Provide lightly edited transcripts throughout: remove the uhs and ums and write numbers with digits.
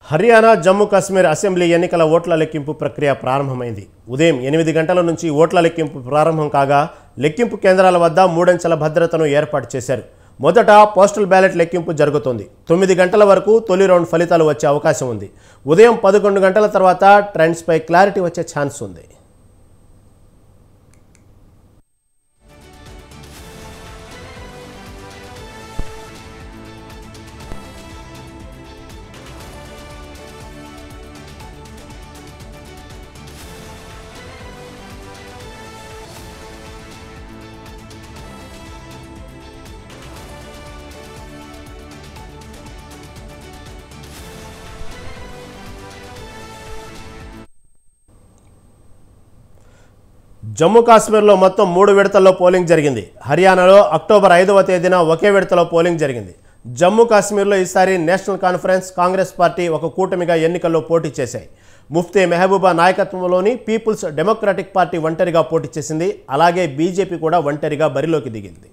Haryana Jammu Kashmir assembly ఎన్నికల ఓట్ల లెక్కింపు ప్రక్రియ ప్రారంభమైంది. ఉదయం 8 గంటల నుంచి ఓట్ల లెక్కింపు ప్రారంభం కాగా లెక్కింపు కేంద్రాల వద్ద 3 అంచెల భద్రతను ఏర్పాటు చేశారు. మొదట పోస్టల్ బ్యాలెట్ లెక్కింపు జరుగుతోంది. 9 గంటల వరకు తొలి రౌండ్ ఫలితాలు వచ్చే అవకాశం ఉంది. ఉదయం 11 గంటల తర్వాత ట్రెండ్స్పై క్లారిటీ వచ్చే ఛాన్స్ ఉంది. జమ్మూ కాశ్మీర్లో మొత్తం 3 విడతల్లో పోలింగ్ జరిగింది. హర్యానాలో అక్టోబర్ 5వ తేదీన ఒకే విడతలో పోలింగ్ జరిగింది. జమ్మూ కాశ్మీర్లో ఈసారి నేషనల్ కాన్ఫరెన్స్, కాంగ్రెస్ పార్టీ ఒక కూటమిగా ఎన్నికల్లో పోటీ చేశాయి. ముఫ్తీ మెహబూబా నాయకత్వంలోని పీపుల్స్ డెమోక్రటిక్ పార్టీ ఒంటరిగా పోటీ చేసింది. అలాగే బీజేపీ కూడా ఒంటరిగా బరిలోకి దిగింది.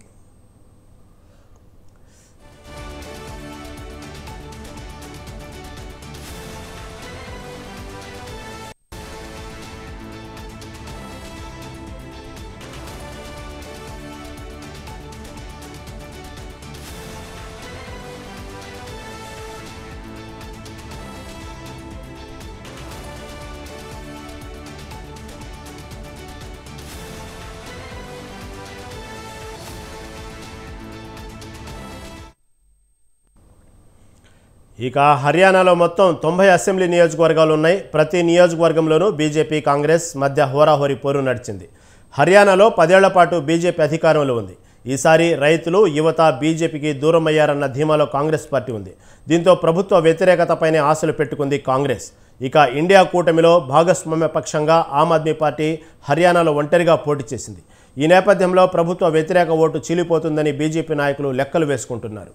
ఇక హర్యానాలో మొత్తం 90 అసెంబ్లీ నియోజకవర్గాలు ఉన్నాయి. ప్రతి నియోజకవర్గంలోనూ బీజేపీ, కాంగ్రెస్ మధ్య హోరాహోరీ పోరు నడిచింది. హర్యానాలో 10 ఏళ్ల పాటు బీజేపీ అధికారంలో ఉంది. ఈసారి రైతులు, యువత బీజేపీకి దూరం అయ్యారన్న ధీమాలో కాంగ్రెస్ పార్టీ ఉంది. దీంతో ప్రభుత్వ వ్యతిరేకతపైనే ఆశలు పెట్టుకుంది కాంగ్రెస్. ఇక ఇండియా కూటమిలో భాగస్వామ్య పక్షంగా ఆమ్ ఆద్మీ పార్టీ హర్యానాలో ఒంటరిగా పోటీ చేసింది. ఈ నేపథ్యంలో ప్రభుత్వ వ్యతిరేక ఓటు చీలిపోతుందని బీజేపీ నాయకులు లెక్కలు వేసుకుంటున్నారు.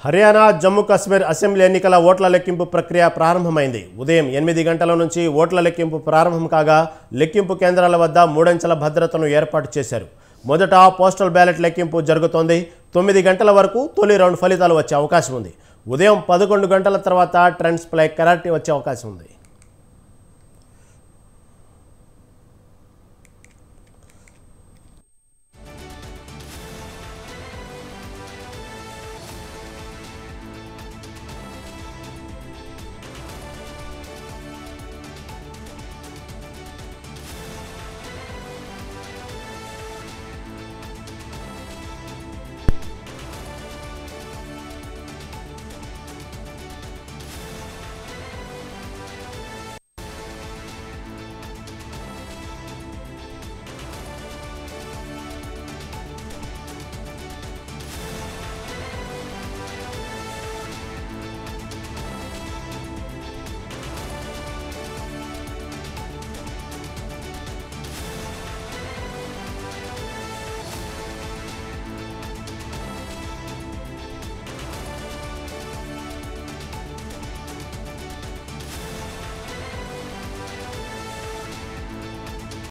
హర్యానా జమ్మూ కాశ్మీర్ అసెంబ్లీ ఎన్నికల ఓట్ల లెక్కింపు ప్రక్రియ ప్రారంభమైంది. ఉదయం 8 గంటల నుంచి ఓట్ల లెక్కింపు ప్రారంభం కాగా లెక్కింపు కేంద్రాల వద్ద 3 అంచెల భద్రతను ఏర్పాటు చేశారు. మొదట పోస్టల్ బ్యాలెట్ లెక్కింపు జరుగుతోంది. 9 గంటల వరకు తొలి రౌండ్ ఫలితాలు వచ్చే అవకాశం ఉంది. ఉదయం 11 గంటల తర్వాత ట్రెండ్స్పై క్లారిటీ వచ్చే అవకాశం ఉంది.